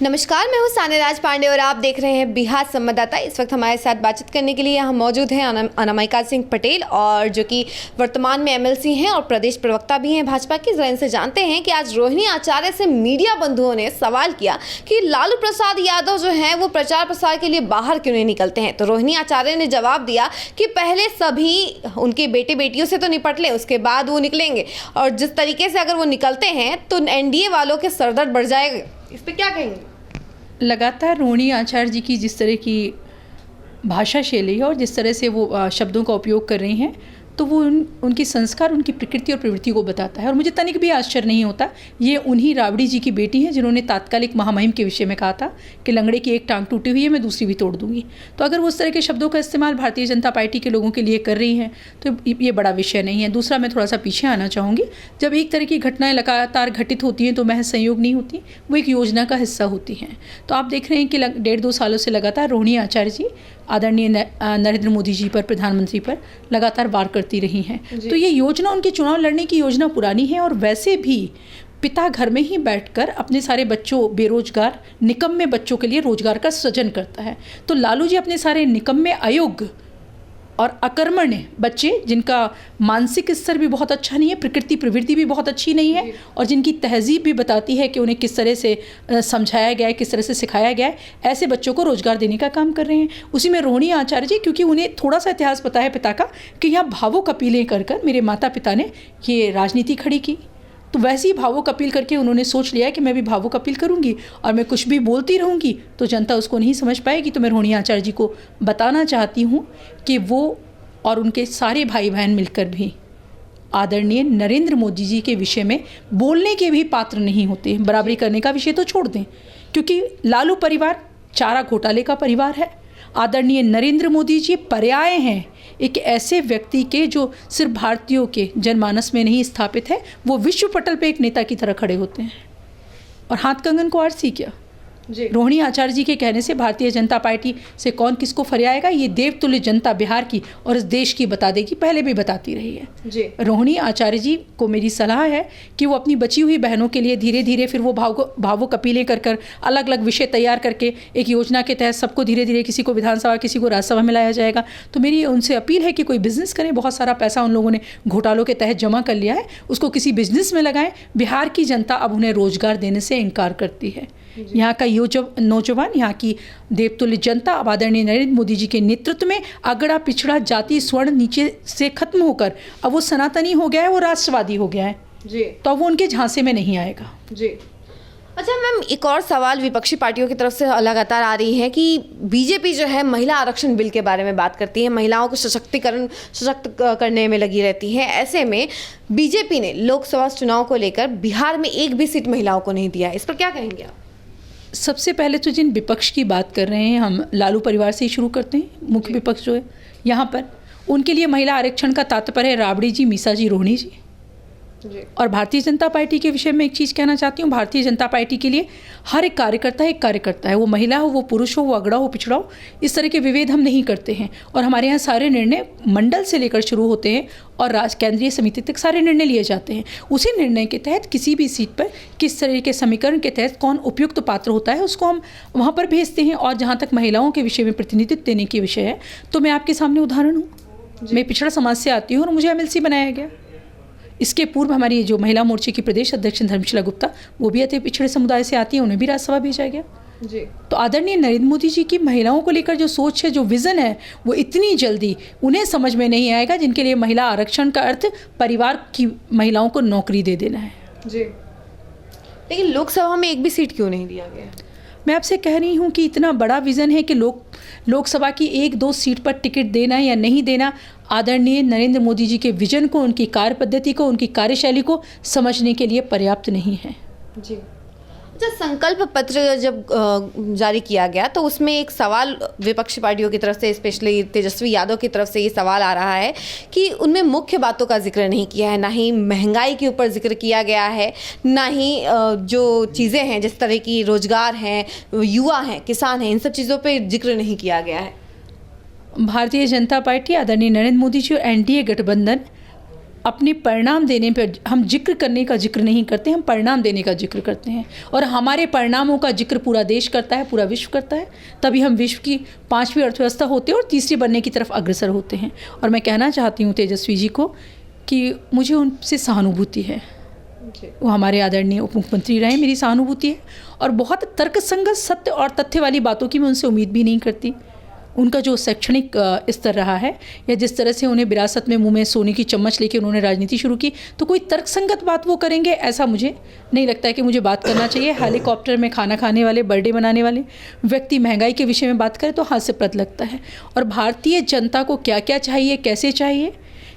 नमस्कार, मैं हूँ सान्यराज पांडे और आप देख रहे हैं बिहार संवाददाता। इस वक्त हमारे साथ बातचीत करने के लिए यहाँ मौजूद हैं अनामिका सिंह पटेल, और जो कि वर्तमान में एमएलसी हैं और प्रदेश प्रवक्ता भी हैं भाजपा की। जरा इनसे जानते हैं कि आज रोहिणी आचार्य से मीडिया बंधुओं ने सवाल किया कि लालू प्रसाद यादव जो हैं वो प्रचार प्रसार के लिए बाहर क्यों नहीं निकलते हैं। तो रोहिणी आचार्य ने जवाब दिया कि पहले सभी उनके बेटे बेटियों से तो निपट लें, उसके बाद वो निकलेंगे, और जिस तरीके से अगर वो निकलते हैं तो एनडीए वालों के सरदर्द बढ़ जाएगा। इस पर क्या कहेंगे? लगातार रोहिणी आचार्य जी की जिस तरह की भाषा शैली है और जिस तरह से वो शब्दों का उपयोग कर रही हैं, तो वो उनकी संस्कार, उनकी प्रकृति और प्रवृत्ति को बताता है। और मुझे तनिक भी आश्चर्य नहीं होता। ये उन्हीं राबड़ी जी की बेटी हैं जिन्होंने तात्कालिक महामहिम के विषय में कहा था कि लंगड़े की एक टांग टूटी हुई है, मैं दूसरी भी तोड़ दूंगी। तो अगर वो उस तरह के शब्दों का इस्तेमाल भारतीय जनता पार्टी के लोगों के लिए कर रही हैं तो ये बड़ा विषय नहीं है। दूसरा, मैं थोड़ा सा पीछे आना चाहूँगी। जब एक तरह की घटनाएँ लगातार घटित होती हैं तो महज संयोग नहीं होती, वो एक योजना का हिस्सा होती हैं। तो आप देख रहे हैं कि 1.5-2 सालों से लगातार रोहिणी आचार्य जी आदरणीय नरेंद्र मोदी जी पर, प्रधानमंत्री पर लगातार वार करती रही हैं। तो ये योजना, उनकी चुनाव लड़ने की योजना पुरानी है। और वैसे भी पिता घर में ही बैठकर अपने सारे बच्चों, बेरोजगार निकम्मे बच्चों के लिए रोजगार का सृजन करता है। तो लालू जी अपने सारे निकम्मे, अयोग्य और अकर्मण्य बच्चे, जिनका मानसिक स्तर भी बहुत अच्छा नहीं है, प्रकृति प्रवृत्ति भी बहुत अच्छी नहीं है, और जिनकी तहजीब भी बताती है कि उन्हें किस तरह से समझाया गया है, किस तरह से सिखाया गया है, ऐसे बच्चों को रोजगार देने का काम कर रहे हैं। उसी में रोहिणी आचार्य जी, क्योंकि उन्हें थोड़ा सा इतिहास पता है पिता का कि यहाँ भावों कपीलें कर कर मेरे माता पिता ने ये राजनीति खड़ी की, तो वैसे ही भावुक अपील करके उन्होंने सोच लिया कि मैं भी भावुक अपील करूंगी और मैं कुछ भी बोलती रहूंगी तो जनता उसको नहीं समझ पाएगी। तो मैं रोहिणी आचार्य जी को बताना चाहती हूँ कि वो और उनके सारे भाई बहन मिलकर भी आदरणीय नरेंद्र मोदी जी के विषय में बोलने के भी पात्र नहीं होते। बराबरी करने का विषय तो छोड़ दें, क्योंकि लालू परिवार चारा घोटाले का परिवार है। आदरणीय नरेंद्र मोदी जी पर्याय हैं एक ऐसे व्यक्ति के जो सिर्फ भारतीयों के जनमानस में नहीं स्थापित है, वो विश्व पटल पे एक नेता की तरह खड़े होते हैं। और हाथ कंगन को आरसी क्या, रोहिणी आचार्य जी के कहने से भारतीय जनता पार्टी से कौन किसको फरियाएगा, ये देवतुल्य जनता बिहार की और इस देश की बता देगी, पहले भी बताती रही है। रोहिणी आचार्य जी को मेरी सलाह है कि वो अपनी बची हुई बहनों के लिए धीरे धीरे फिर वो भावुक अपीलें कर कर अलग अलग विषय तैयार करके एक योजना के तहत सबको धीरे धीरे, किसी को विधानसभा, किसी को राज्यसभा में लाया जाएगा। तो मेरी उनसे अपील है कि कोई बिजनेस करें। बहुत सारा पैसा उन लोगों ने घोटालों के तहत जमा कर लिया है, उसको किसी बिजनेस में लगाएं। बिहार की जनता अब उन्हें रोजगार देने से इनकार करती है। यहाँ का नौजवान, यहाँ की देवतुल्य जनता अब आदरणीय नरेंद्र मोदी जी के नेतृत्व में अगड़ा पिछड़ा जाति स्वर्ण नीचे से खत्म होकर अब वो सनातनी हो गया है, वो राष्ट्रवादी हो गया है जी। तो अब वो उनके झांसे में नहीं आएगा जी। अच्छा मैम, एक और सवाल विपक्षी पार्टियों की तरफ से लगातार आ रही है कि बीजेपी जो है महिला आरक्षण बिल के बारे में बात करती है, महिलाओं को सशक्त करने में लगी रहती है। ऐसे में बीजेपी ने लोकसभा चुनाव को लेकर बिहार में एक भी सीट महिलाओं को नहीं दिया। इस पर क्या कहेंगे आप? सबसे पहले तो जिन विपक्ष की बात कर रहे हैं, हम लालू परिवार से ही शुरू करते हैं। मुख्य विपक्ष जो है यहाँ पर, उनके लिए महिला आरक्षण का तात्पर्य है राबड़ी जी, मीसा जी, रोहिणी जी। और भारतीय जनता पार्टी के विषय में एक चीज़ कहना चाहती हूँ, भारतीय जनता पार्टी के लिए हर एक कार्यकर्ता है, वो महिला हो, वो पुरुष हो, वो अगड़ा हो, पिछड़ा हो, इस तरह के विभेद हम नहीं करते हैं। और हमारे यहाँ सारे निर्णय मंडल से लेकर शुरू होते हैं और केंद्रीय समिति तक सारे निर्णय लिए जाते हैं। उसी निर्णय के तहत किसी भी सीट पर किस तरह के समीकरण के तहत कौन उपयुक्त पात्र होता है, उसको हम वहाँ पर भेजते हैं। और जहाँ तक महिलाओं के विषय में प्रतिनिधित्व देने के विषय है, तो मैं आपके सामने उदाहरण हूँ। मैं पिछड़ा समाज से आती हूँ और मुझे एमएलसी बनाया गया। इसके पूर्व हमारी जो महिला मोर्चे की प्रदेश अध्यक्ष धर्मशिला गुप्ता, वो भी अति पिछड़े समुदाय से आती है, उन्हें भी राज्यसभा भेजा गया जी। तो आदरणीय नरेंद्र मोदी जी की महिलाओं को लेकर जो सोच है, जो विज़न है, वो इतनी जल्दी उन्हें समझ में नहीं आएगा, जिनके लिए महिला आरक्षण का अर्थ परिवार की महिलाओं को नौकरी दे देना है जी। लेकिन लोकसभा में एक भी सीट क्यों नहीं दिया गया? मैं आपसे कह रही हूँ कि इतना बड़ा विज़न है कि लोकसभा की 1-2 सीट पर टिकट देना या नहीं देना आदरणीय नरेंद्र मोदी जी के विजन को, उनकी कार्य पद्धति को, उनकी कार्यशैली को समझने के लिए पर्याप्त नहीं है जी। अच्छा, संकल्प पत्र जब जारी किया गया तो उसमें एक सवाल विपक्षी पार्टियों की तरफ से, स्पेशली तेजस्वी यादव की तरफ से ये सवाल आ रहा है कि उनमें मुख्य बातों का जिक्र नहीं किया है, ना ही महंगाई के ऊपर जिक्र किया गया है, ना ही जो चीज़ें हैं जिस तरह की रोजगार हैं, युवा हैं, किसान हैं, इन सब चीज़ों पे जिक्र नहीं किया गया है। भारतीय जनता पार्टी, आदरणीय नरेंद्र मोदी जी और एनडीए गठबंधन अपने परिणाम देने पर हम जिक्र करने का जिक्र नहीं करते, हम परिणाम देने का जिक्र करते हैं। और हमारे परिणामों का जिक्र पूरा देश करता है, पूरा विश्व करता है, तभी हम विश्व की 5वीं अर्थव्यवस्था होते हैं और तीसरी बनने की तरफ अग्रसर होते हैं। और मैं कहना चाहती हूँ तेजस्वी जी को कि मुझे उनसे सहानुभूति है। वो हमारे आदरणीय उप मुख्यमंत्री रहे, मेरी सहानुभूति है। और बहुत तर्कसंगत, सत्य और तथ्य वाली बातों की मैं उनसे उम्मीद भी नहीं करती। उनका जो शैक्षणिक स्तर रहा है, या जिस तरह से उन्हें विरासत में मुंह में सोने की चम्मच लेके उन्होंने राजनीति शुरू की, तो कोई तर्कसंगत बात वो करेंगे ऐसा मुझे नहीं लगता है कि मुझे बात करना चाहिए। हेलीकॉप्टर में खाना खाने वाले, बर्थडे मनाने वाले व्यक्ति महंगाई के विषय में बात करें तो हास्यप्रद लगता है। और भारतीय जनता को क्या क्या चाहिए, कैसे चाहिए,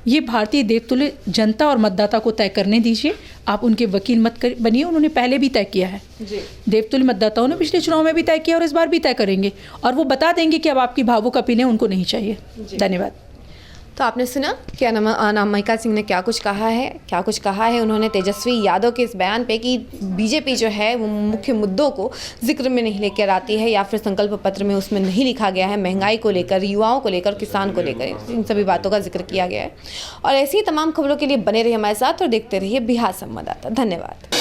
ये भारतीय देवतुल्य जनता और मतदाता को तय करने दीजिए। आप उनके वकील मत बनिए, उन्होंने पहले भी तय किया है जी। देवतुल्य मतदाताओं ने पिछले चुनाव में भी तय किया और इस बार भी तय करेंगे, और वो बता देंगे कि अब आपकी भावुक ओपिनियन उनको नहीं चाहिए। धन्यवाद। तो आपने सुना कि अनामिका सिंह ने क्या कुछ कहा है उन्होंने तेजस्वी यादव के इस बयान पे कि बीजेपी जो है वो मुख्य मुद्दों को जिक्र में नहीं लेकर आती है, या फिर संकल्प पत्र में उसमें नहीं लिखा गया है महंगाई को लेकर, युवाओं को लेकर, किसान को लेकर, इन सभी बातों का जिक्र किया गया है। और ऐसी ही तमाम खबरों के लिए बने रहिए हमारे साथ और देखते रहिए बिहार संवाददाता। धन्यवाद।